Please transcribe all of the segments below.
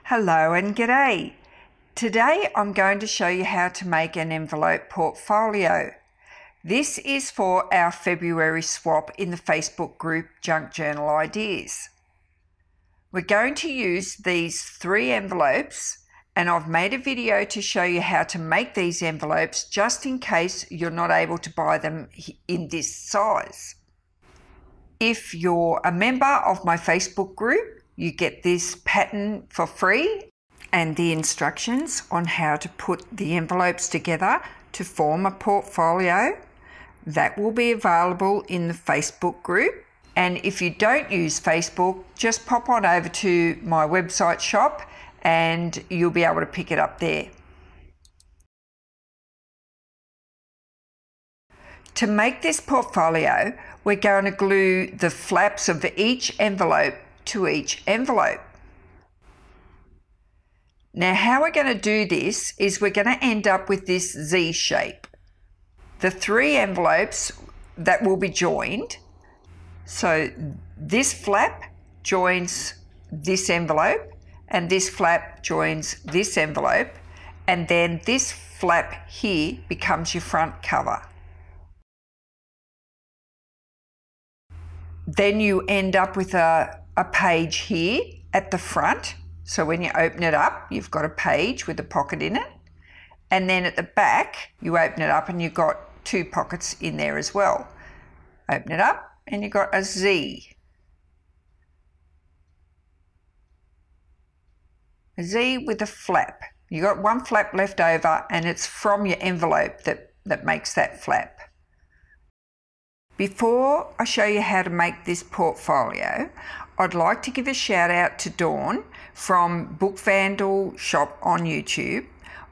Hello and g'day. Today I'm going to show you how to make an envelope portfolio. This is for our February swap in the Facebook group Junk Journal Ideas. We're going to use these 3 envelopes, and I've made a video to show you how to make these envelopes just in case you're not able to buy them in this size. If you're a member of my Facebook group, you get this pattern for free and the instructions on how to put the envelopes together to form a portfolio. That will be available in the Facebook group. And if you don't use Facebook, just pop on over to my website shop and you'll be able to pick it up there. To make this portfolio, we're going to glue the flaps of each envelope to each envelope. Now, how we're going to do this is we're going to end up with this Z shape. The 3 envelopes that will be joined. So this flap joins this envelope and this flap joins this envelope, and then this flap here becomes your front cover. Then you end up with a page here at the front. So when you open it up, you've got a page with a pocket in it. And then at the back, you open it up and you've got 2 pockets in there as well. Open it up and you've got a Z. A Z with a flap. You've got 1 flap left over and it's from your envelope that makes that flap. Before I show you how to make this portfolio, I'd like to give a shout out to Dawn from bookvandalshop on YouTube.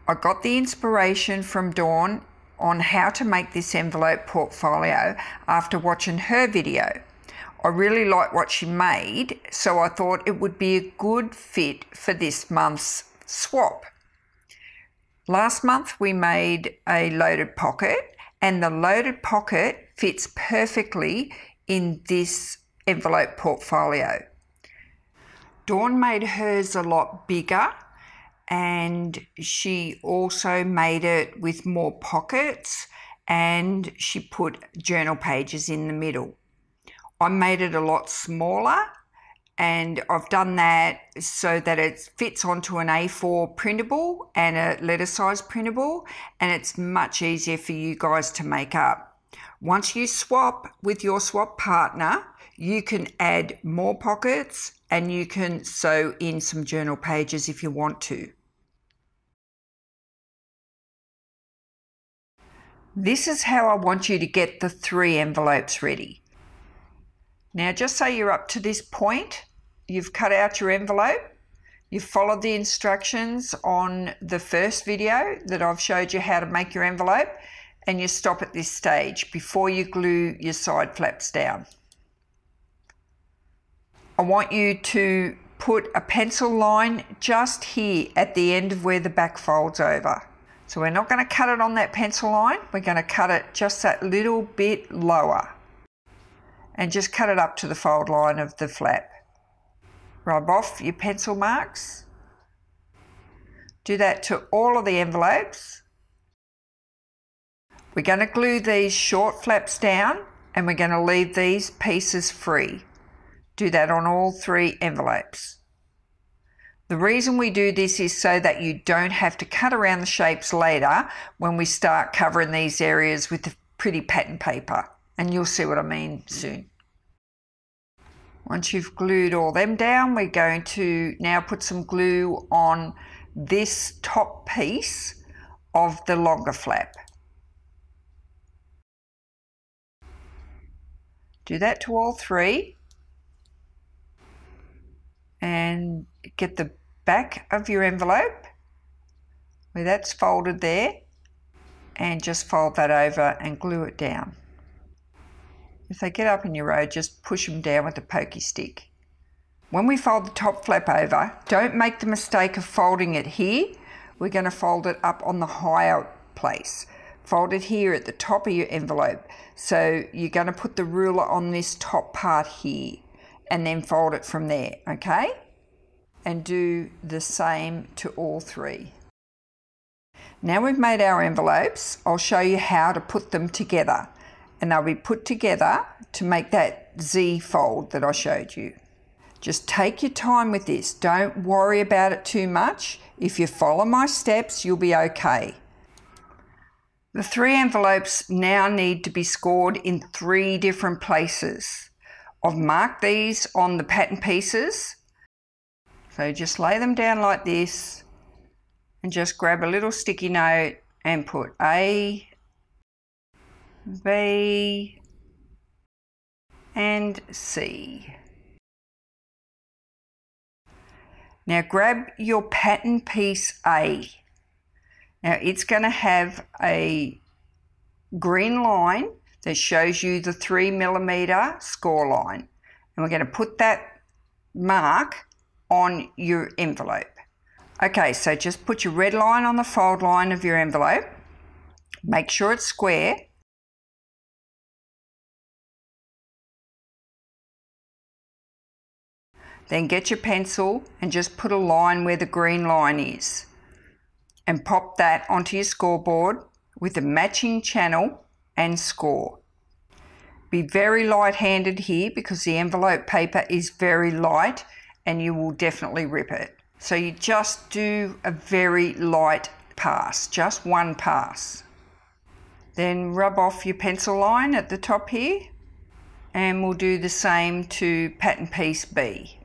I got the inspiration from Dawn on how to make this envelope portfolio after watching her video. I really liked what she made, so I thought it would be a good fit for this month's swap. Last month we made a loaded pocket, and the loaded pocket fits perfectly in this envelope portfolio. Dawn made hers a lot bigger, and she also made it with more pockets, and she put journal pages in the middle. I made it a lot smaller, and I've done that so that it fits onto an A4 printable and a letter size printable, and it's much easier for you guys to make up. Once you swap with your swap partner, you can add more pockets and you can sew in some journal pages if you want to. This is how I want you to get the 3 envelopes ready. Now, just so you're up to this point, you've cut out your envelope, you've followed the instructions on the first video that I've showed you how to make your envelope, and you stop at this stage before you glue your side flaps down. I want you to put a pencil line just here at the end of where the back folds over. So we're not going to cut it on that pencil line, we're going to cut it just that little bit lower. And just cut it up to the fold line of the flap. Rub off your pencil marks. Do that to all of the envelopes. We're going to glue these short flaps down and we're going to leave these pieces free. Do that on all 3 envelopes. The reason we do this is so that you don't have to cut around the shapes later when we start covering these areas with the pretty pattern paper. And you'll see what I mean soon. Once you've glued all them down, we're going to now put some glue on this top piece of the longer flap. Do that to all 3. And get the back of your envelope where that's folded there, and just fold that over and glue it down. If they get up in your row, just push them down with a pokey stick. When we fold the top flap over, don't make the mistake of folding it here. We're going to fold it up on the higher place. Fold it here at the top of your envelope. So you're going to put the ruler on this top part here and then fold it from there, okay? and do the same to all three. Now we've made our envelopes, I'll show you how to put them together, and they'll be put together to make that Z fold that I showed you. Just take your time with this, don't worry about it too much. If you follow my steps, you'll be okay. The three envelopes now need to be scored in 3 different places. I've marked these on the pattern pieces. So just lay them down like this and just grab a little sticky note and put A, B, and C. Now grab your pattern piece A. Now it's going to have a green line that shows you the 3mm score line. And we're going to put that mark on your envelope. Okay, so just put your red line on the fold line of your envelope. Make sure it's square. Then get your pencil and just put a line where the green line is. And pop that onto your scoreboard with a matching channel and score. Be very light-handed here because the envelope paper is very light and you will definitely rip it. So you just do a very light pass, just one pass. Then rub off your pencil line at the top here, and we'll do the same to pattern piece B.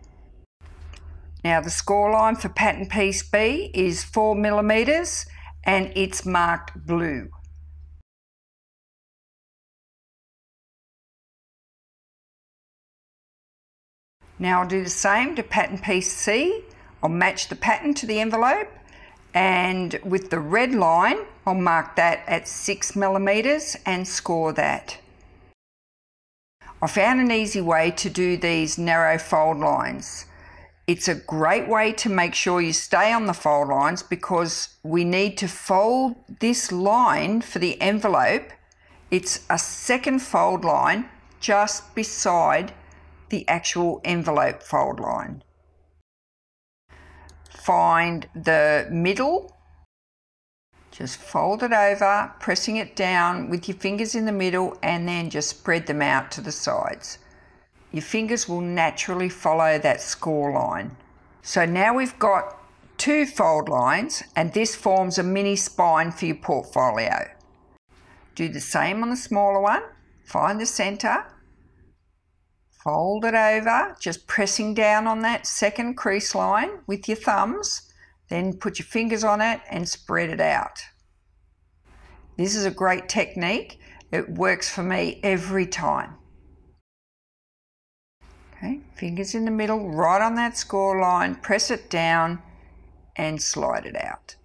Now the score line for pattern piece B is 4mm and it's marked blue. Now I'll do the same to pattern piece C. I'll match the pattern to the envelope, and with the red line I'll mark that at 6mm and score that. I found an easy way to do these narrow fold lines. It's a great way to make sure you stay on the fold lines because we need to fold this line for the envelope. It's a second fold line just beside the actual envelope fold line. Find the middle, just fold it over, pressing it down with your fingers in the middle, and then just spread them out to the sides. Your fingers will naturally follow that score line. So now we've got 2 fold lines, and this forms a mini spine for your portfolio. Do the same on the smaller one. Find the center, fold it over, just pressing down on that second crease line with your thumbs, then put your fingers on it and spread it out. This is a great technique. It works for me every time. Okay, fingers in the middle, right on that score line, press it down and slide it out.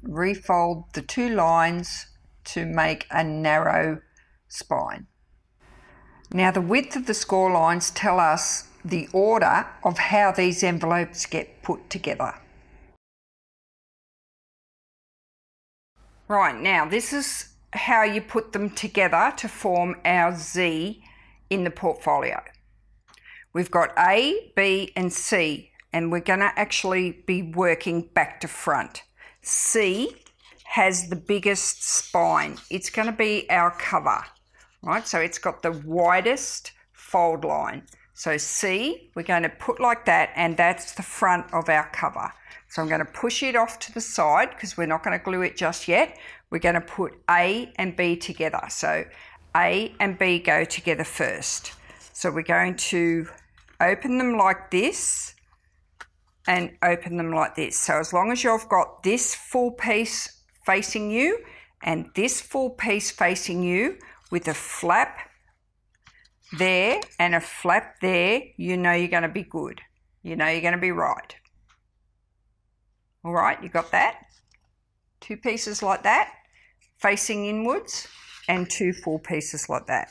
Refold the 2 lines to make a narrow spine. Now the width of the score lines tell us the order of how these envelopes get put together. Right, now this is how you put them together to form our Z in the portfolio. We've got A, B and C, and we're going to actually be working back to front. C has the biggest spine. It's going to be our cover, right? So it's got the widest fold line. So C, we're going to put like that, and that's the front of our cover. So I'm going to push it off to the side because we're not going to glue it just yet. We're going to put A and B together. So A and B go together first. So we're going to open them like this and open them like this. So as long as you've got this full piece facing you and this full piece facing you with a flap there and a flap there, you know you're going to be good. You know you're going to be right. All right, you got that? 2 pieces like that, facing inwards, and 2 full pieces like that.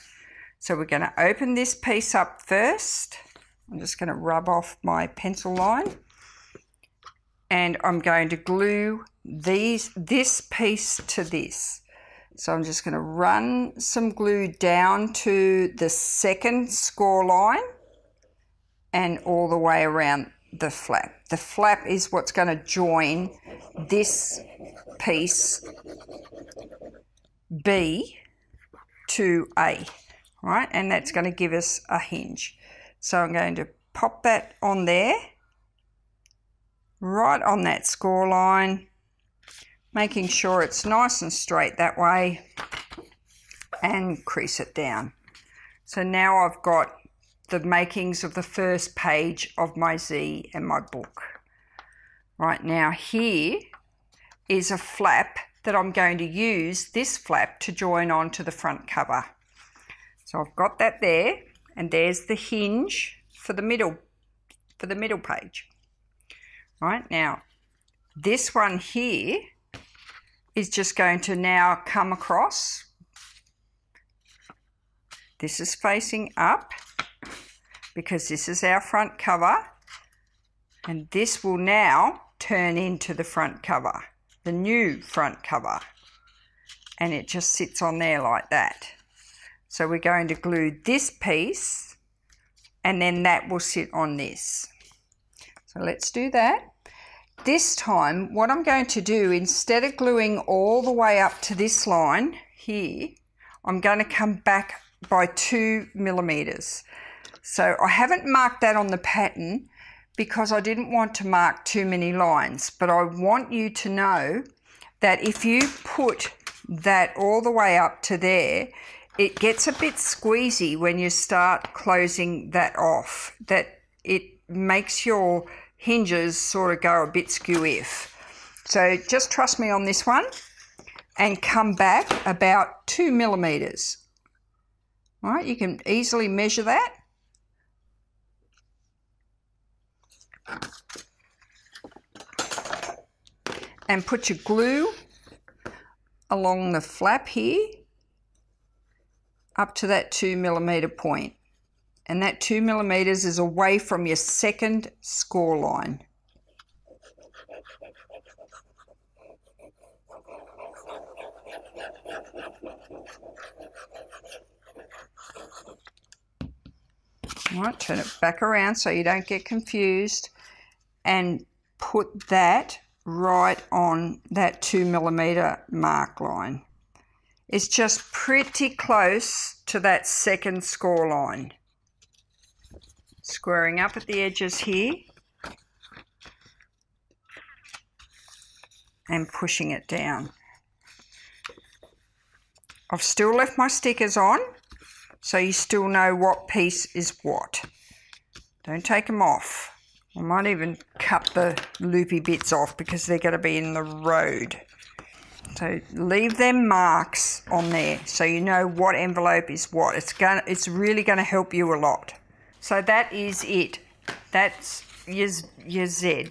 So we're going to open this piece up first. I'm just going to rub off my pencil line, and I'm going to glue this piece to this. So I'm just going to run some glue down to the second score line and all the way around the flap. The flap is what's going to join this piece B to A, right? And that's going to give us a hinge. So I'm going to pop that on there, right on that score line, making sure it's nice and straight that way, and crease it down. So now I've got the makings of the first page of my Z and my book. Right, now here is a flap that I'm going to use this flap to join onto the front cover. So I've got that there, and there's the hinge for the middle page. Right, now this one here is just going to now come across. This is facing up because this is our front cover, and this will now turn into the front cover, the new front cover, and it just sits on there like that. So we're going to glue this piece, and then that will sit on this. So let's do that. This time what I'm going to do, instead of gluing all the way up to this line here, I'm going to come back by 2 millimeters. So I haven't marked that on the pattern because I didn't want to mark too many lines, but I want you to know that if you put that all the way up to there, it gets a bit squeezy when you start closing that off, that it makes your hinges sort of go a bit skew-if. So just trust me on this one and come back about 2 millimeters. All right, you can easily measure that. And put your glue along the flap here up to that 2 millimeter point. And that 2 millimeters is away from your second score line. All right, turn it back around so you don't get confused, and put that right on that 2 millimeter mark line. It's just pretty close to that second score line. Squaring up at the edges here and pushing it down. I've still left my stickers on, so you still know what piece is what. Don't take them off. I might even cut the loopy bits off because they're going to be in the road. So leave them marks on there so you know what envelope is what. It's really going to help you a lot. So that is it. That's your Z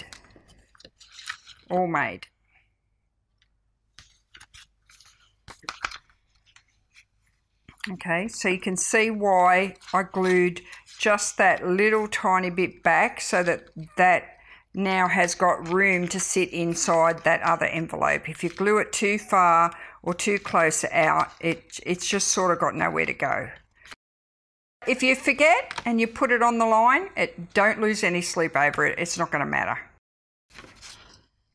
all made. Okay, so you can see why I glued just that little tiny bit back, so that now has got room to sit inside that other envelope. If you glue it too far or too close out, it's just sort of got nowhere to go. If you forget and you put it on the line, don't lose any sleep over it. It's not going to matter.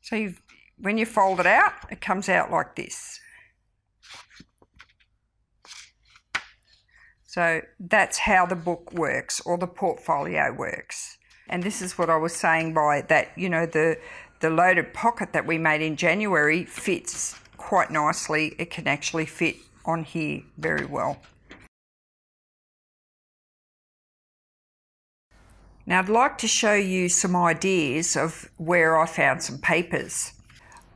So when you fold it out, it comes out like this. So that's how the book works, or the portfolio works. And this is what I was saying by that, you know, the loaded pocket that we made in January fits quite nicely. It can actually fit on here very well. Now I'd like to show you some ideas of where I found some papers.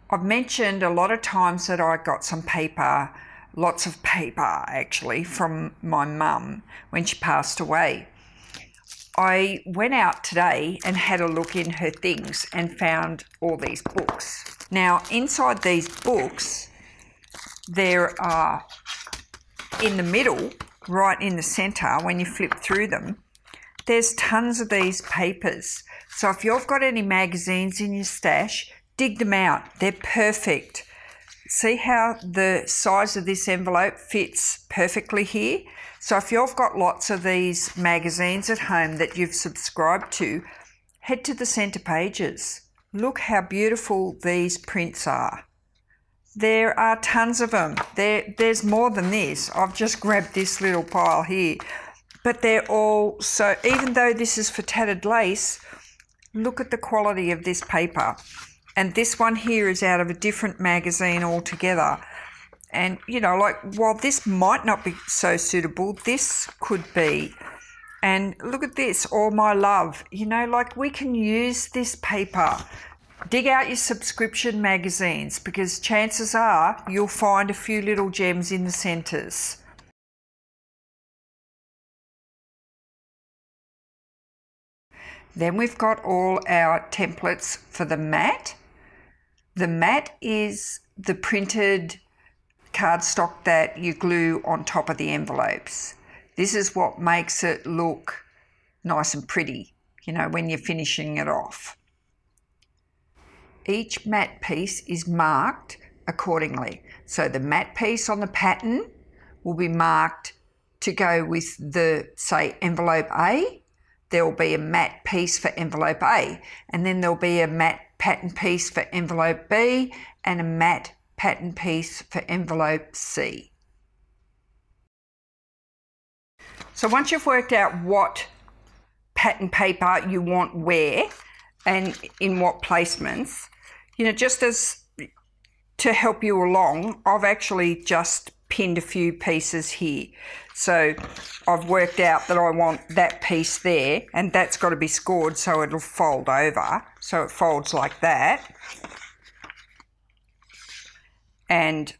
I've mentioned a lot of times that I got some paper, lots of paper actually, from my mum when she passed away. I went out today and had a look in her things and found all these books. Now inside these books there are, in the middle, right in the centre, when you flip through them, there's tons of these papers. So if you've got any magazines in your stash, dig them out. They're perfect. see how the size of this envelope fits perfectly here? So if you've got lots of these magazines at home that you've subscribed to, head to the centre pages. Look how beautiful these prints are. There are tons of them. There's more than this. I've just grabbed this little pile here. But they're all, so even though this is for tattered lace, look at the quality of this paper. And this one here is out of a different magazine altogether. And, you know, like, while this might not be so suitable, this could be. And look at this, All My Love. You know, like, we can use this paper. Dig out your subscription magazines, because chances are you'll find a few little gems in the centres. Then we've got all our templates for the mat. The mat is the printed cardstock that you glue on top of the envelopes. This is what makes it look nice and pretty, you know, when you're finishing it off. Each mat piece is marked accordingly. So the mat piece on the pattern will be marked to go with the, say, envelope A. There will be a matte piece for envelope A, and then there'll be a matte pattern piece for envelope B and a matte pattern piece for envelope C. So once you've worked out what pattern paper you want where and in what placements, you know, just as to help you along, I've actually just pinned a few pieces here. So I've worked out that I want that piece there, and that's got to be scored so it'll fold over. So it folds like that. And,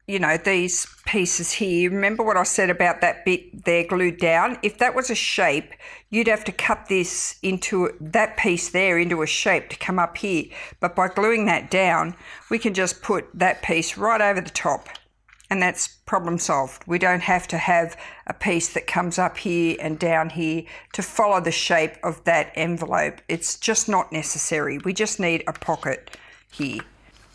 you know, these pieces here, remember what I said about that bit there glued down? If that was a shape, you'd have to cut this into, that piece there into a shape to come up here. But by gluing that down, we can just put that piece right over the top. And that's problem solved. We don't have to have a piece that comes up here and down here to follow the shape of that envelope. It's just not necessary. We just need a pocket here.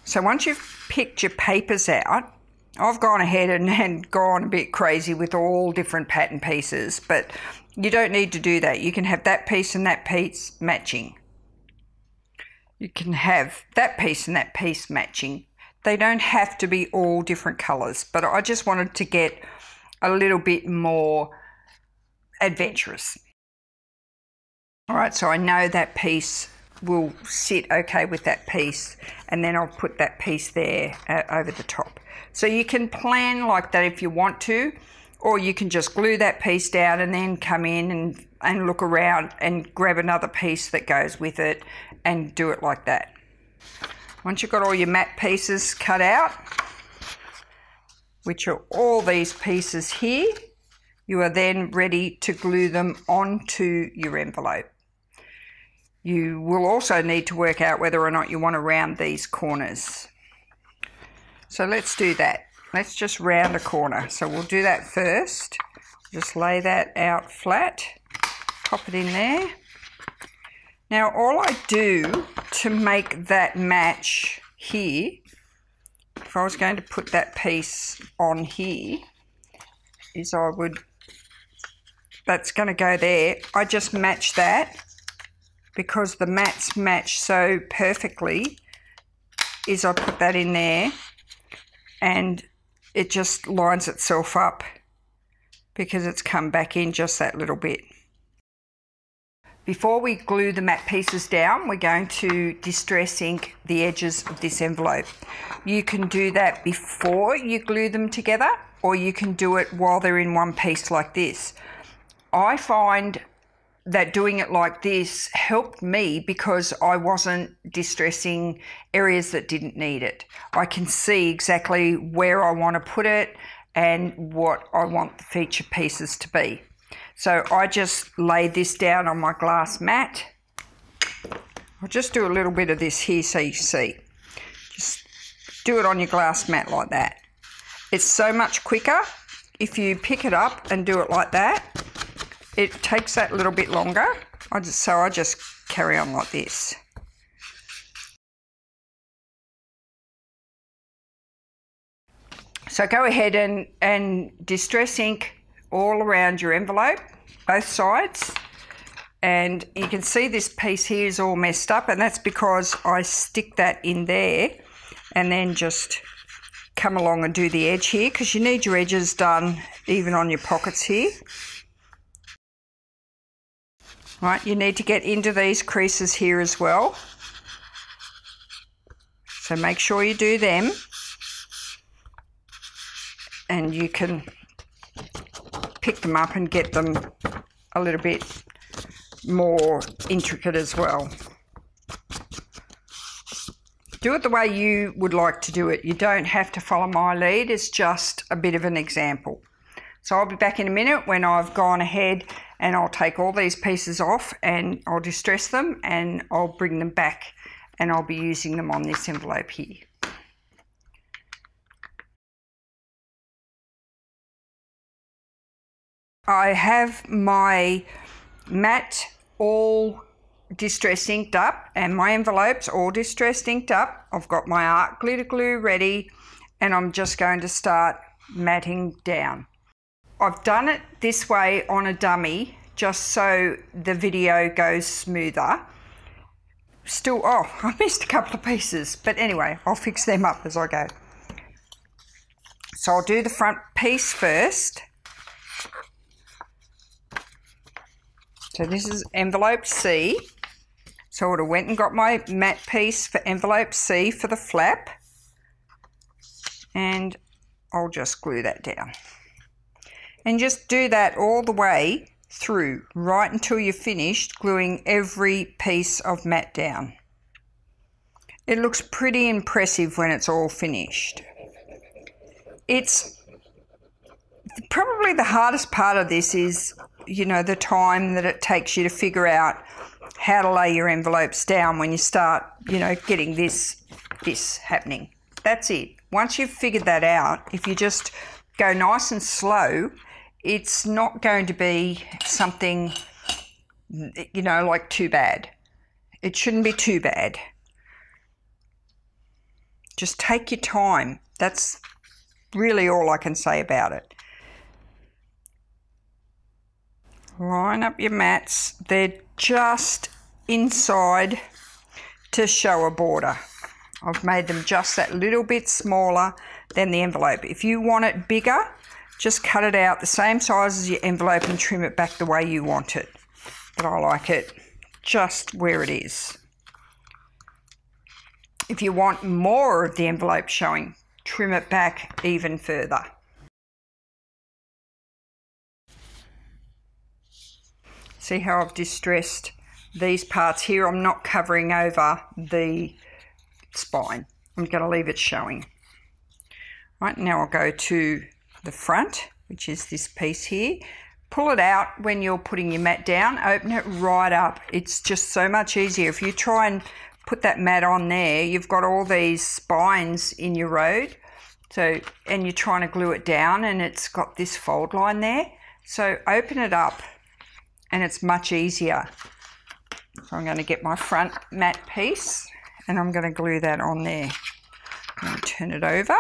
So once you've picked your papers out, I've gone ahead and gone a bit crazy with all different pattern pieces, but you don't need to do that. You can have that piece and that piece matching. You can have that piece and that piece matching. They don't have to be all different colours, but I just wanted to get a little bit more adventurous. All right, so I know that piece will sit okay with that piece, and then I'll put that piece there over the top. So you can plan like that if you want to, or you can just glue that piece down and then come in and look around and grab another piece that goes with it and do it like that. Once you've got all your matte pieces cut out, which are all these pieces here, you are then ready to glue them onto your envelope. You will also need to work out whether or not you want to round these corners. So let's do that. Let's just round a corner. So we'll do that first. Just lay that out flat, pop it in there. Now all I do to make that match here, if I was going to put that piece on here, is I would, that's going to go there. I just match that because the mats match so perfectly, is I put that in there and it just lines itself up because it's come back in just that little bit. Before we glue the matte pieces down, we're going to distress ink the edges of this envelope. You can do that before you glue them together, or you can do it while they're in one piece like this. I find that doing it like this helped me because I wasn't distressing areas that didn't need it. I can see exactly where I want to put it and what I want the feature pieces to be. So I just laid this down on my glass mat. I'll just do a little bit of this here so you see. Just do it on your glass mat like that. It's so much quicker if you pick it up and do it like that. It takes that little bit longer. So I just carry on like this. So go ahead and distress ink all around your envelope, both sides. And you can see this piece here is all messed up, and that's because I stick that in there and then just come along and do the edge here, because you need your edges done even on your pockets here. Right, you need to get into these creases here as well. So make sure you do them, and you can pick them up and get them a little bit more intricate as well. Do it the way you would like to do it. You don't have to follow my lead. It's just a bit of an example. So I'll be back in a minute when I've gone ahead and I'll take all these pieces off and I'll distress them and I'll bring them back and I'll be using them on this envelope here. I have my mat all distress inked up and my envelopes all distress inked up. I've got my art glitter glue ready and I'm just going to start matting down. I've done it this way on a dummy just so the video goes smoother. Still, oh, I missed a couple of pieces, but anyway, I'll fix them up as I go. So I'll do the front piece first. So this is envelope C. So I would have went and got my matte piece for envelope C for the flap. And I'll just glue that down. And just do that all the way through, right until you're finished gluing every piece of matte down. It looks pretty impressive when it's all finished. It's probably the hardest part of this is, you know, the time that it takes you to figure out how to lay your envelopes down when you start, you know, getting this happening. That's it. Once you've figured that out, if you just go nice and slow, it's not going to be something, you know, like too bad. It shouldn't be too bad. Just take your time. That's really all I can say about it. Line up your mats. They're just inside to show a border. I've made them just that little bit smaller than the envelope. If you want it bigger, just cut it out the same size as your envelope and trim it back the way you want it. But I like it just where it is. If you want more of the envelope showing, trim it back even further. See how I've distressed these parts here? I'm not covering over the spine. I'm going to leave it showing. Right, now I'll go to the front, which is this piece here. Pull it out when you're putting your mat down. Open it right up. It's just so much easier. If you try and put that mat on there, you've got all these spines in your road. So, and you're trying to glue it down and it's got this fold line there. So open it up and it's much easier. So I'm going to get my front mat piece and I'm going to glue that on there. I'm going to turn it over.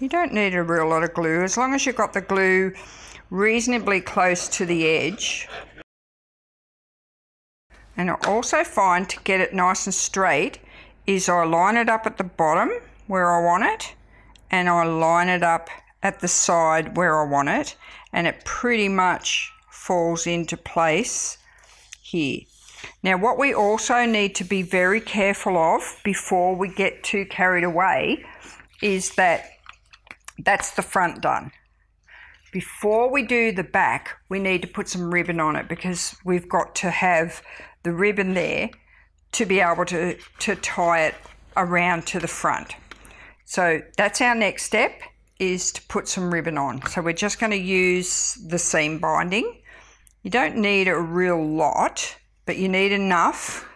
You don't need a real lot of glue, as long as you've got the glue reasonably close to the edge. And I also find to get it nice and straight is I line it up at the bottom where I want it and I line it up at the side where I want it, and it pretty much falls into place here. Now what we also need to be very careful of before we get too carried away is that that's the front done. Before we do the back, we need to put some ribbon on it because we've got to have the ribbon there to be able to tie it around to the front. So that's our next step, is to put some ribbon on. So we're just going to use the seam binding. You don't need a real lot, but you need enough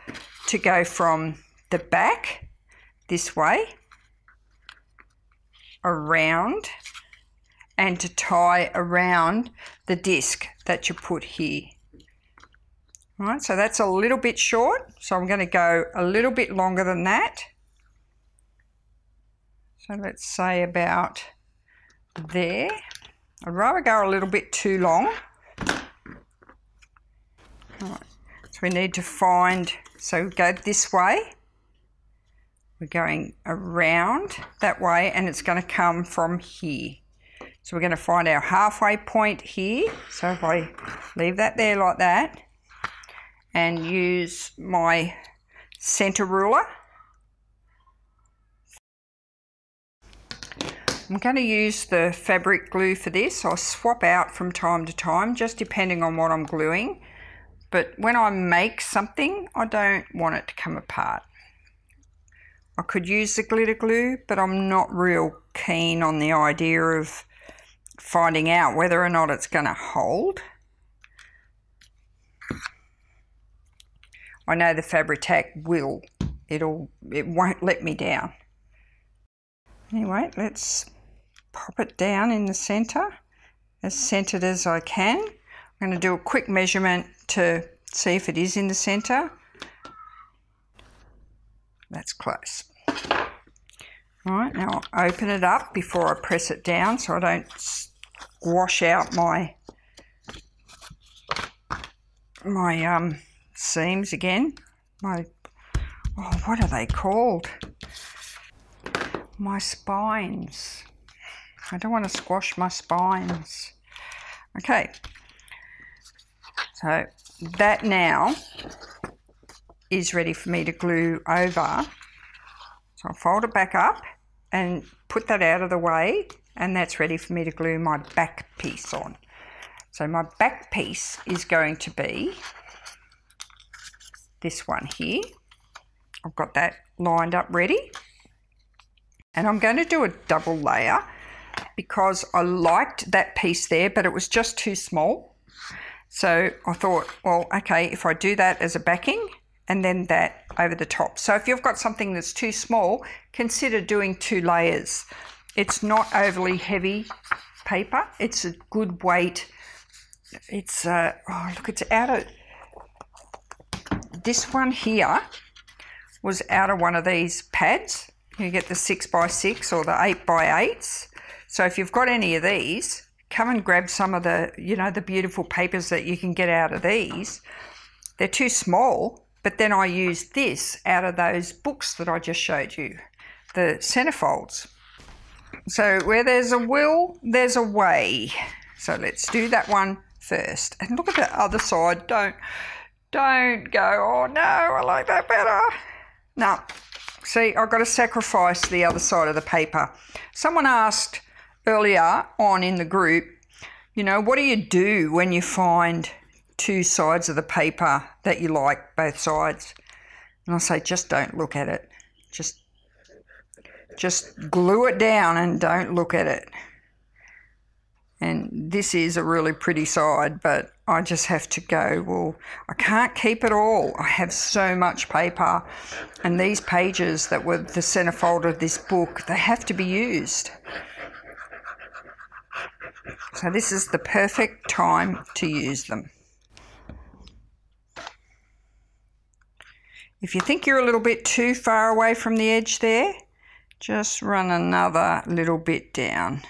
to go from the back this way around and to tie around the disc that you put here. All right, so that's a little bit short, so I'm going to go a little bit longer than that. So let's say about there. I'd rather go a little bit too long. All right. So we need to find, so we go this way. We're going around that way, and it's going to come from here. So we're going to find our halfway point here. So if I leave that there like that and use my center ruler, I'm going to use the fabric glue for this. I'll swap out from time to time, just depending on what I'm gluing. But when I make something, I don't want it to come apart. I could use the glitter glue, but I'm not real keen on the idea of finding out whether or not it's going to hold. I know the Fabri-Tac will. It won't let me down. Anyway, let's pop it down in the center, as centered as I can. I'm going to do a quick measurement to see if it is in the center. That's close. All right, now I'll open it up before I press it down so I don't squash out my seams again. What are they called? My spines. I don't want to squash my spines. Okay, so that now is ready for me to glue over. So I'll fold it back up and put that out of the way, and that's ready for me to glue my back piece on. So my back piece is going to be this one here. I've got that lined up ready. And I'm going to do a double layer because I liked that piece there, but it was just too small. So I thought, well, okay, if I do that as a backing and then that over the top. So if you've got something that's too small, consider doing 2 layers. It's not overly heavy paper. It's a good weight. It's, oh, look, it's out of, this one here was out of one of these pads. You get the 6x6 or the 8x8s. So if you've got any of these, come and grab some of the, you know, the beautiful papers that you can get out of these. They're too small, but then I use this out of those books that I just showed you, the centerfolds. So where there's a will, there's a way. So let's do that one first. And look at the other side. Don't go, oh no, I like that better. No. See, I've got to sacrifice the other side of the paper. Someone asked earlier on in the group, you know, what do you do when you find 2 sides of the paper that you like, both sides? And I say, just don't look at it. Just glue it down and don't look at it. And this is a really pretty side, but I just have to go, well, I can't keep it all. I have so much paper, and these pages that were the centerfold of this book, they have to be used. So this is the perfect time to use them. If you think you're a little bit too far away from the edge there, just run another little bit down.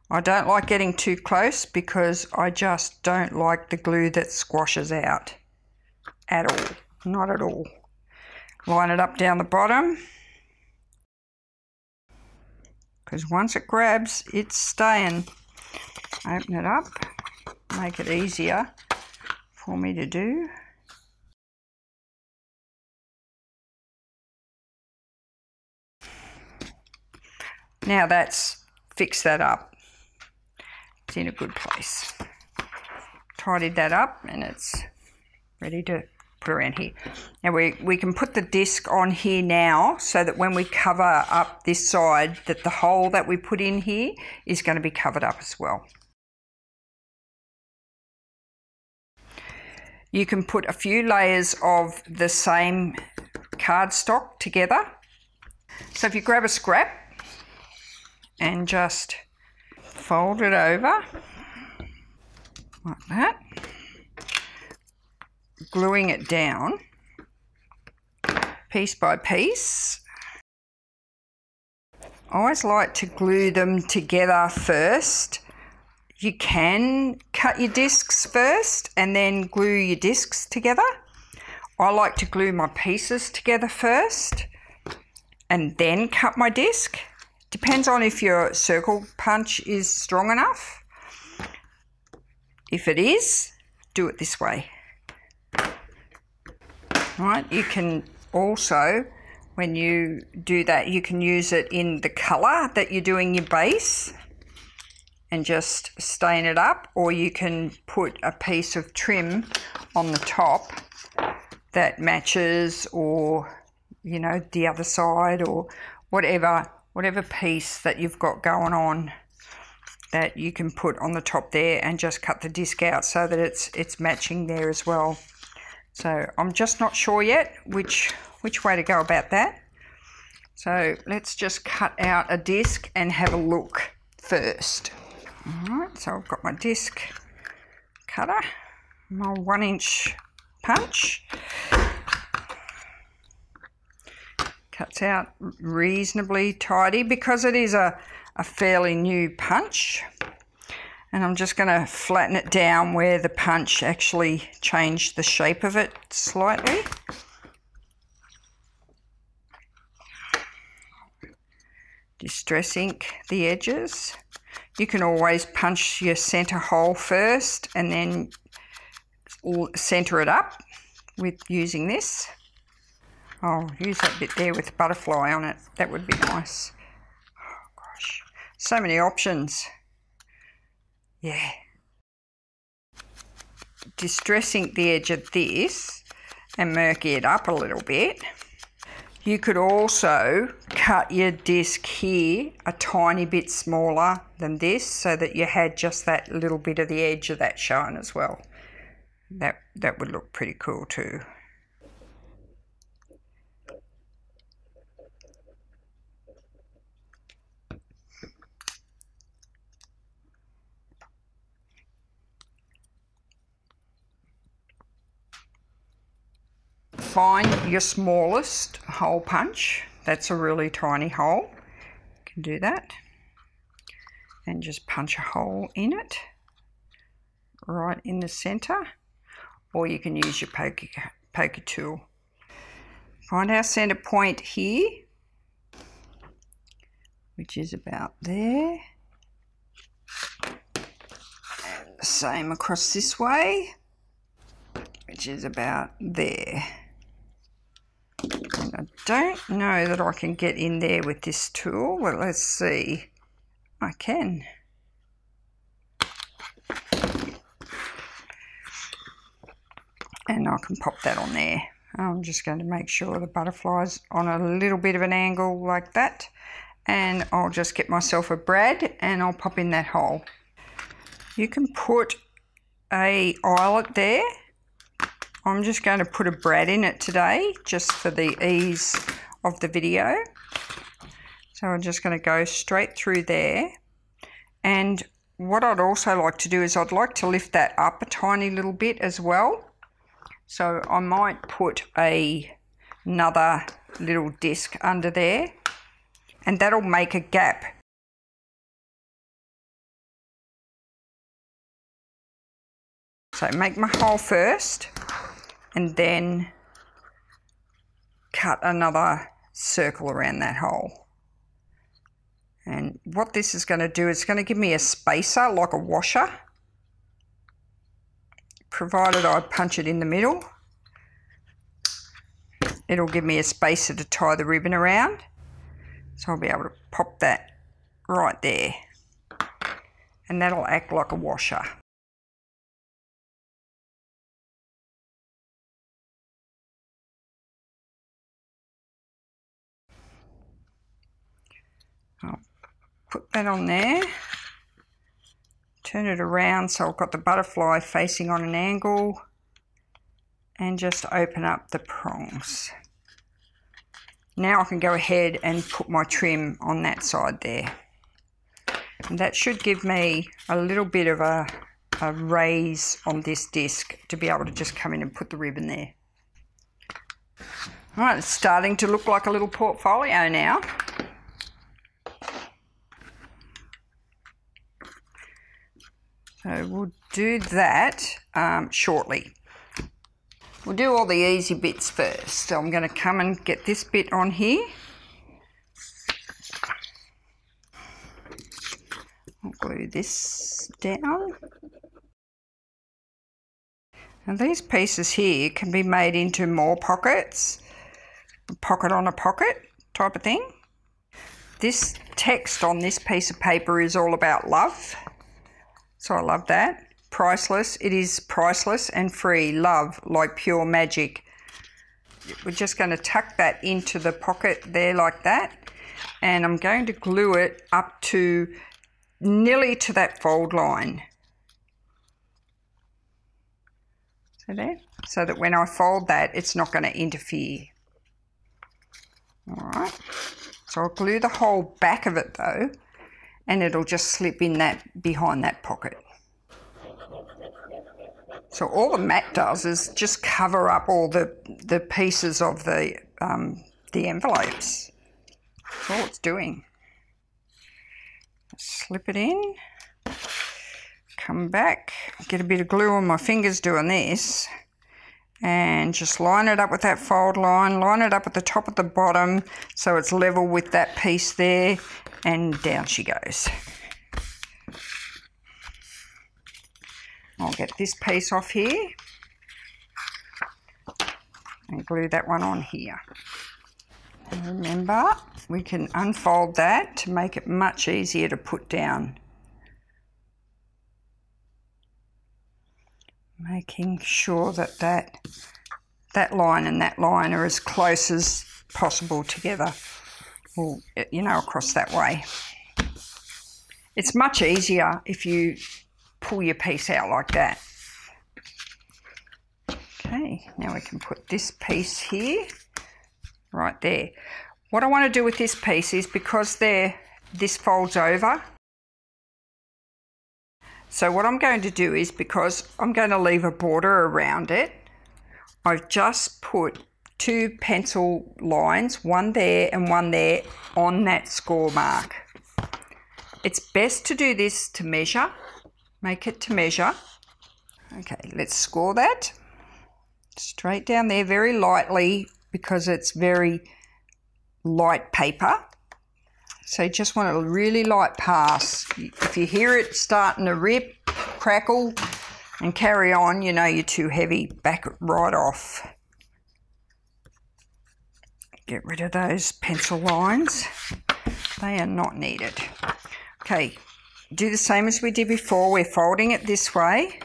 I don't like getting too close because I just don't like the glue that squashes out at all, not at all. Line it up down the bottom, because once it grabs, it's staying. Open it up, make it easier for me to do. Now that's fixed that up. It's in a good place. Tidied that up and it's ready to put around here. Now we can put the disc on here now so that when we cover up this side, that the hole that we put in here is going to be covered up as well. You can put a few layers of the same cardstock together. So if you grab a scrap and just fold it over like that, gluing it down piece by piece. I always like to glue them together first. You can cut your discs first and then glue your discs together. I like to glue my pieces together first and then cut my disc. Depends on if your circle punch is strong enough. If it is, do it this way. Right, you can also, when you do that, you can use it in the colour that you're doing your base and just stain it up, or you can put a piece of trim on the top that matches, or you know, the other side, or whatever piece that you've got going on that you can put on the top there, and just cut the disc out so that it's matching there as well. So I'm just not sure yet which way to go about that. So let's just cut out a disc and have a look first. Alright, so I've got my disc cutter, my 1-inch punch. Cuts out reasonably tidy because it is a fairly new punch. And I'm just going to flatten it down where the punch actually changed the shape of it slightly. Distress ink the edges. You can always punch your centre hole first and then centre it up with using this. I'll use that bit there with a butterfly on it. That would be nice. Oh gosh, so many options. Yeah. Distress ink the edge of this and murky it up a little bit. You could also cut your disc here a tiny bit smaller than this so that you had just that little bit of the edge of that showing as well. That would look pretty cool too. Find your smallest hole punch. That's a really tiny hole. You can do that. And just punch a hole in it, right in the centre. Or you can use your poker tool. Find our centre point here, which is about there. And the same across this way, which is about there. And I don't know that I can get in there with this tool, but let's see. I can. And I can pop that on there. I'm just going to make sure the butterfly's on a little bit of an angle like that. And I'll just get myself a brad and I'll pop in that hole. You can put a eyelet there. I'm just going to put a brad in it today, just for the ease of the video. So I'm just going to go straight through there. And what I'd also like to do is I'd like to lift that up a tiny little bit as well. So I might put another little disc under there, and that'll make a gap. So make my hole first, and then cut another circle around that hole. And what this is going to do, it's going to give me a spacer like a washer, provided I punch it in the middle. It'll give me a spacer to tie the ribbon around. So I'll be able to pop that right there, and that'll act like a washer. I'll put that on there, turn it around so I've got the butterfly facing on an angle, and just open up the prongs. Now I can go ahead and put my trim on that side there. And that should give me a little bit of a raise on this disc to be able to just come in and put the ribbon there. All right, it's starting to look like a little portfolio now. So we'll do that shortly. We'll do all the easy bits first. So I'm going to come and get this bit on here. I'll glue this down. And these pieces here can be made into more pockets, pocket on a pocket type of thing. This text on this piece of paper is all about love. So I love that. Priceless. It is priceless and free. Love, like pure magic. We're just going to tuck that into the pocket there like that. And I'm going to glue it up to nearly to that fold line. So there. So that when I fold that, it's not going to interfere. All right. So I'll glue the whole back of it though, and it'll just slip in that behind that pocket. So all the mat does is just cover up all the pieces of the envelopes. That's all it's doing. Slip it in, come back, get a bit of glue on my fingers doing this, and just line it up with that fold line, line it up at the top of the bottom so it's level with that piece there, and down she goes. I'll get this piece off here and glue that one on here. And remember, we can unfold that to make it much easier to put down. Making sure that that line and that line are as close as possible together, or, you know, across that way. It's much easier if you pull your piece out like that. Okay, now we can put this piece here, right there. What I want to do with this piece is, because this folds over, so what I'm going to do is, because I'm going to leave a border around it, I've just put 2 pencil lines, one there and one there, on that score mark. It's best to do this to measure. Make it to measure. Okay, let's score that. Straight down there very lightly, because it's very light paper. So you just want a really light pass. If you hear it starting to rip, crackle and carry on, you know you're too heavy. Back it right off. Get rid of those pencil lines. They are not needed. Okay. Do the same as we did before. We're folding it this way,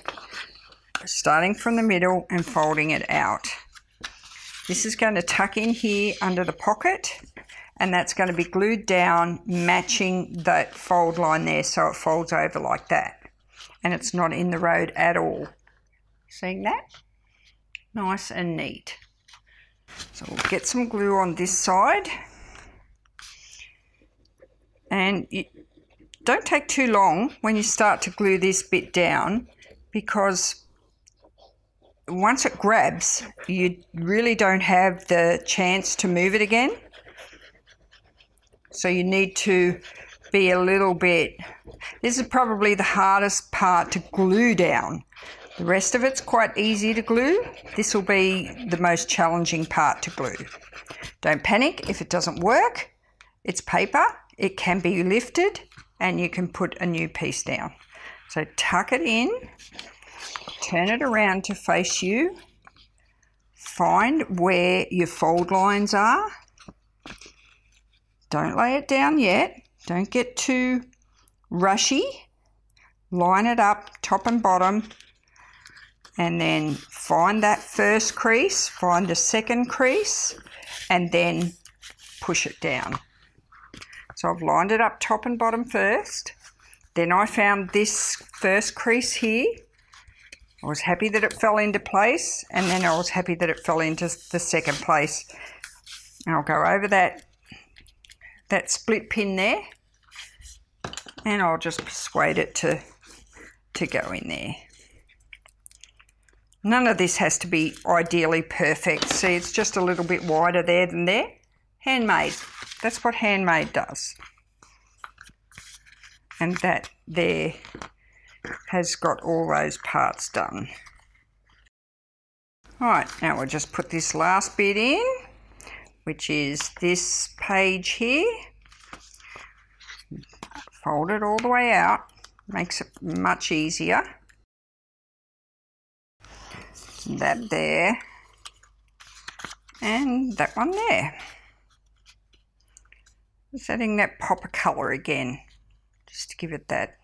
starting from the middle and folding it out. This is going to tuck in here under the pocket, and that's going to be glued down, matching that fold line there, so it folds over like that. And it's not in the road at all. Seeing that? Nice and neat. So we'll get some glue on this side. And don't take too long when you start to glue this bit down, because once it grabs, you really don't have the chance to move it again. So you need to be a little bit, this is probably the hardest part to glue down. The rest of it's quite easy to glue. This will be the most challenging part to glue. Don't panic if it doesn't work. It's paper, it can be lifted, and you can put a new piece down. So tuck it in, turn it around to face you, find where your fold lines are. Don't lay it down yet, don't get too rushy. Line it up top and bottom, and then find that first crease, find a second crease, and then push it down. So I've lined it up top and bottom first. Then I found this first crease here. I was happy that it fell into place, and then I was happy that it fell into the second place. And I'll go over that split pin there, and I'll just persuade it to go in there. None of this has to be ideally perfect. See, it's just a little bit wider there than there. Handmade. That's what handmade does. And that there has got all those parts done. Alright, now we'll just put this last bit in, which is this page here. Fold it all the way out, makes it much easier. That there, and that one there. Just adding that pop of colour again, just to give it that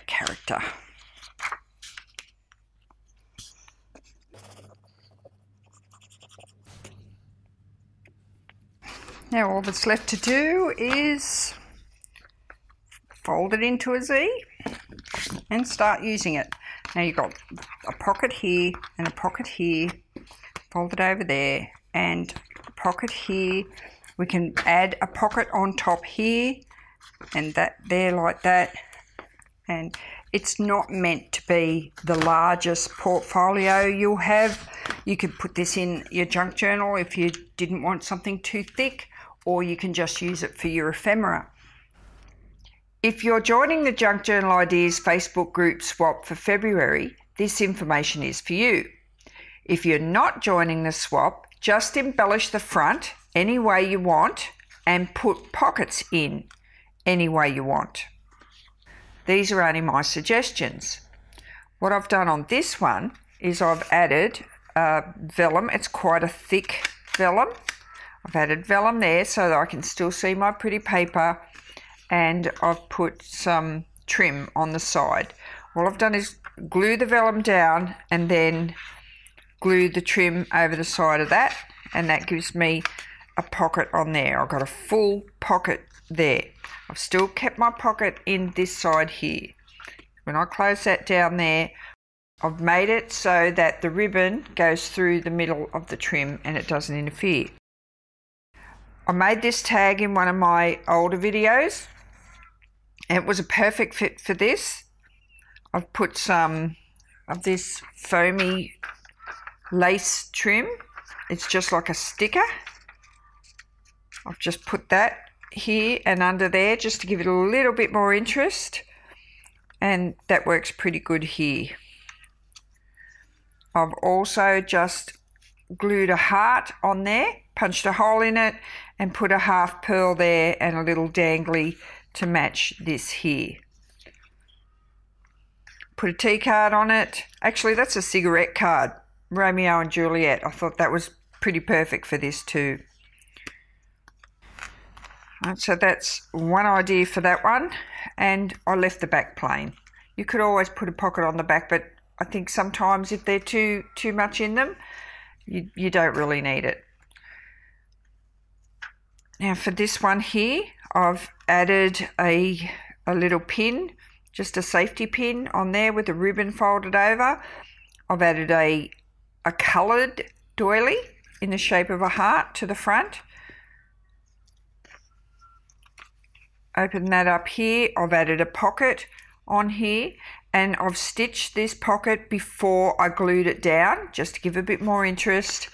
character. Now all that's left to do is fold it into a Z and start using it. Now you've got a pocket here and a pocket here, fold it over there, and a pocket here. We can add a pocket on top here and that there like that. And it's not meant to be the largest portfolio you'll have. You could put this in your junk journal if you didn't want something too thick, or you can just use it for your ephemera. If you're joining the Junk Journal Ideas Facebook group swap for February, this information is for you. If you're not joining the swap, just embellish the front any way you want and put pockets in any way you want. These are only my suggestions. What I've done on this one is I've added vellum. It's quite a thick vellum. I've added vellum there so that I can still see my pretty paper, and I've put some trim on the side. All I've done is glue the vellum down and then glue the trim over the side of that, and that gives me a pocket on there. I've got a full pocket there. I've still kept my pocket in this side here. When I close that down there, I've made it so that the ribbon goes through the middle of the trim and it doesn't interfere. I made this tag in one of my older videos. It was a perfect fit for this. I've put some of this foamy lace trim. It's just like a sticker. I've just put that here and under there just to give it a little bit more interest, and that works pretty good here. I've also just glued a heart on there, punched a hole in it, and put a half pearl there and a little dangly to match this here. Put a T card on it. Actually, that's a cigarette card, Romeo and Juliet. I thought that was pretty perfect for this too. Right, so that's one idea for that one, and I left the back plain. You could always put a pocket on the back, but I think sometimes if they're too much in them, you don't really need it. Now for this one here, I've added a little pin, just a safety pin on there with a ribbon folded over. I've added a coloured doily in the shape of a heart to the front. Open that up here. I've added a pocket on here, and I've stitched this pocket before I glued it down just to give a bit more interest.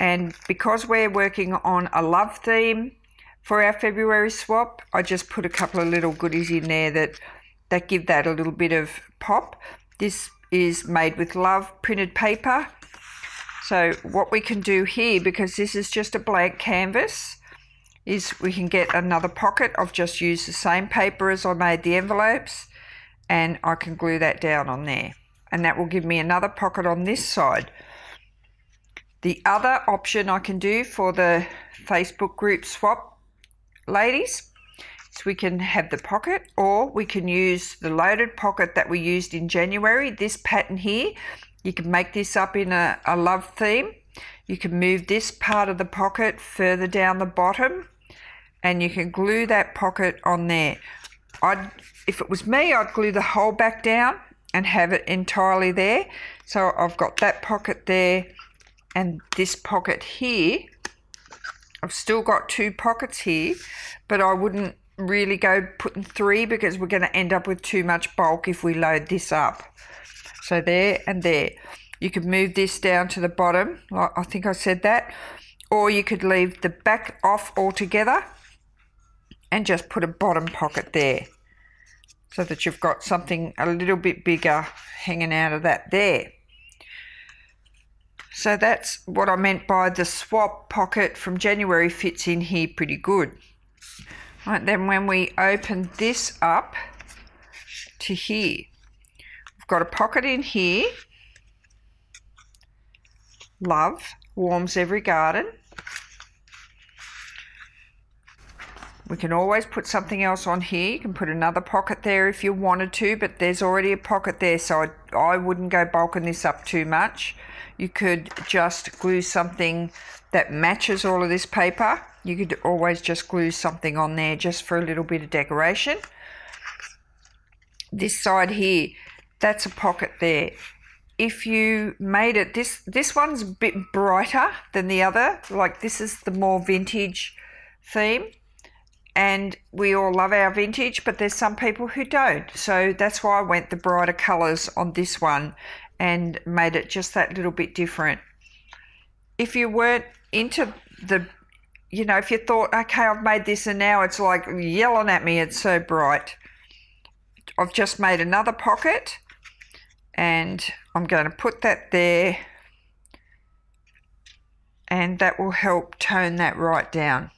And because we're working on a love theme for our February swap, I just put a couple of little goodies in there that give that a little bit of pop. This is made with love printed paper. So what we can do here, because this is just a blank canvas, is we can get another pocket. I've just used the same paper as I made the envelopes, and I can glue that down on there, and that will give me another pocket on this side. The other option I can do for the Facebook group swap ladies is we can have the pocket, or we can use the loaded pocket that we used in January, this pattern here. You can make this up in a love theme. You can move this part of the pocket further down the bottom, and you can glue that pocket on there. If it was me, I'd glue the whole back down and have it entirely there. So I've got that pocket there and this pocket here. I've still got two pockets here, but I wouldn't really go putting three because we're going to end up with too much bulk if we load this up. So there and there. You could move this down to the bottom, like I think I said that, or you could leave the back off altogether and just put a bottom pocket there. so that you've got something a little bit bigger hanging out of that there. So that's what I meant by the swap pocket from January fits in here pretty good. Right, then when we open this up to here, we've got a pocket in here. Love warms every garden. We can always put something else on here. You can put another pocket there if you wanted to, but there's already a pocket there, so I wouldn't go bulking this up too much. You could just glue something that matches all of this paper. You could always just glue something on there just for a little bit of decoration. This side here, that's a pocket there. If you made it, this one's a bit brighter than the other. Like, this is the more vintage theme. And we all love our vintage, but there's some people who don't. So that's why I went the brighter colours on this one and made it just that little bit different. If you weren't into the, you know, if you thought, okay, I've made this and now it's like yelling at me, it's so bright. I've just made another pocket and I'm going to put that there, and that will help tone that right down.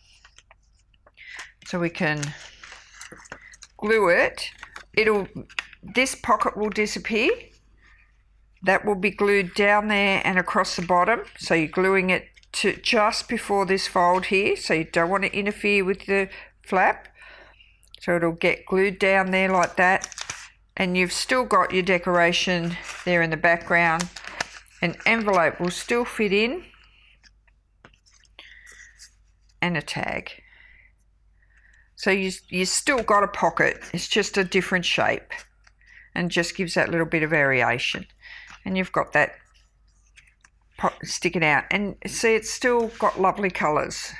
So we can glue it. This pocket will disappear. That will be glued down there and across the bottom. So you're gluing it to just before this fold here. So you don't want to interfere with the flap. So it'll get glued down there like that. And you've still got your decoration there in the background. An envelope will still fit in. And a tag. So you still got a pocket, it's just a different shape and just gives that little bit of variation. And you've got that sticking out, and see, it's still got lovely colours.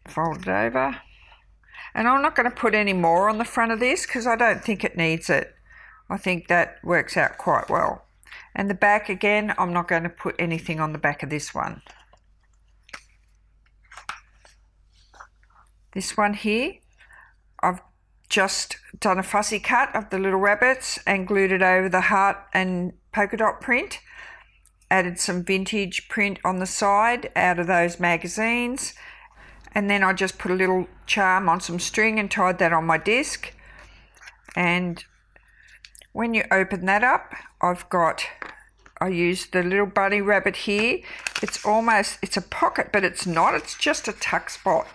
Fold it over. And I'm not going to put any more on the front of this because I don't think it needs it. I think that works out quite well. And the back, again, I'm not going to put anything on the back of this one. This one here, I've just done a fussy cut of the little rabbits and glued it over the heart and polka dot print. Added some vintage print on the side out of those magazines. And then I just put a little charm on some string and tied that on my disc. And when you open that up, I used the little bunny rabbit here. It's a pocket, but it's not, it's just a tuck spot.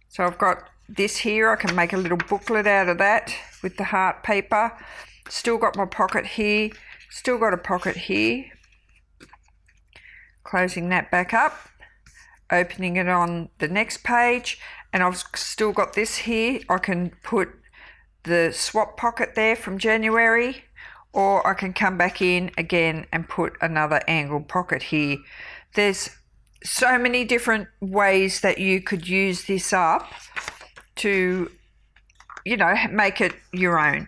So I've got this here, I can make a little booklet out of that with the heart paper. Still got my pocket here, still got a pocket here. Closing that back up, opening it on the next page, and I've still got this here. I can put the swap pocket there from January, or I can come back in again and put another angled pocket here. There's so many different ways that you could use this up to, you know, make it your own.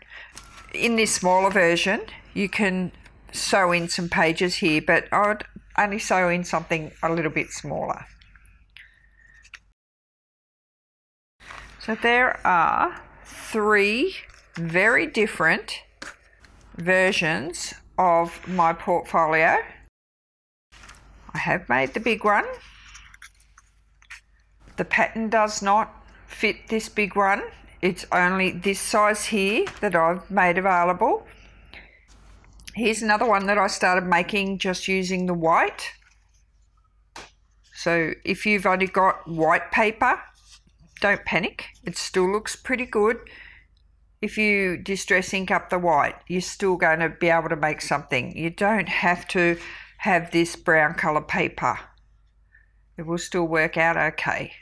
In this smaller version, you can sew in some pages here, but I'd only sew in something a little bit smaller. So there are 3 very different versions of my portfolio. I have made the big one. The pattern does not fit this big one. It's only this size here that I've made available. Here's another one that I started making just using the white. So if you've only got white paper, don't panic. It still looks pretty good. If you distress ink up the white, you're still going to be able to make something. You don't have to have this brown colour paper. It will still work out okay.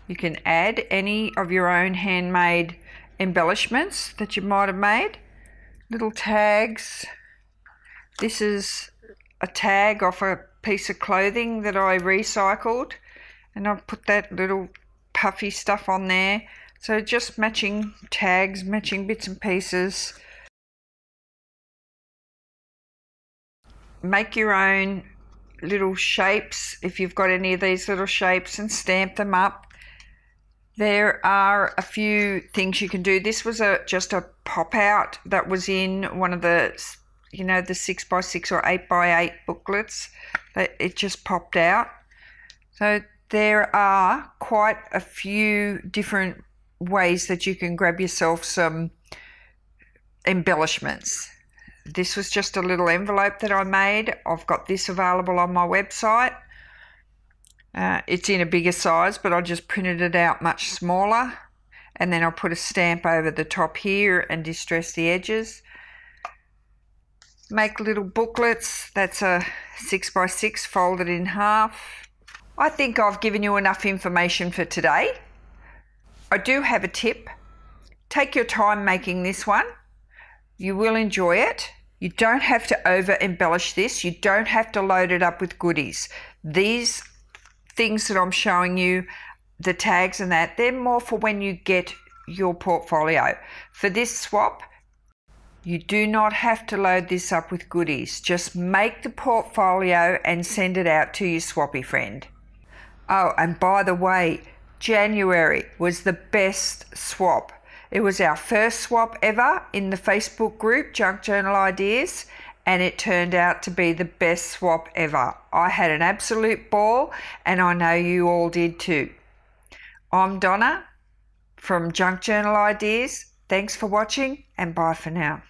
You can add any of your own handmade embellishments that you might have made. Little tags. This is a tag off a piece of clothing that I recycled, and I've put that little puffy stuff on there. So just matching tags, matching bits and pieces. Make your own little shapes if you've got any of these little shapes and stamp them up. There are a few things you can do. This was just a pop out that was in one of the, the 6x6 or 8x8 booklets. It just popped out. So there are quite a few different ways that you can grab yourself some embellishments. This was just a little envelope that I made. I've got this available on my website. It's in a bigger size, but I just printed it out much smaller, and then I'll put a stamp over the top here and distress the edges. Make little booklets. That's a 6x6 folded in half. I think I've given you enough information for today. I do have a tip. Take your time making this one. You will enjoy it. You don't have to over embellish this. You don't have to load it up with goodies. These things that I'm showing you, the tags and that, they're more for when you get your portfolio. For this swap, you do not have to load this up with goodies. Just make the portfolio and send it out to your swappy friend. Oh, and by the way, January was the best swap. It was our first swap ever in the Facebook group, Junk Journal Ideas, and it turned out to be the best swap ever. I had an absolute ball, and I know you all did too. I'm Donna from Junk Journal Ideas. Thanks for watching, and bye for now.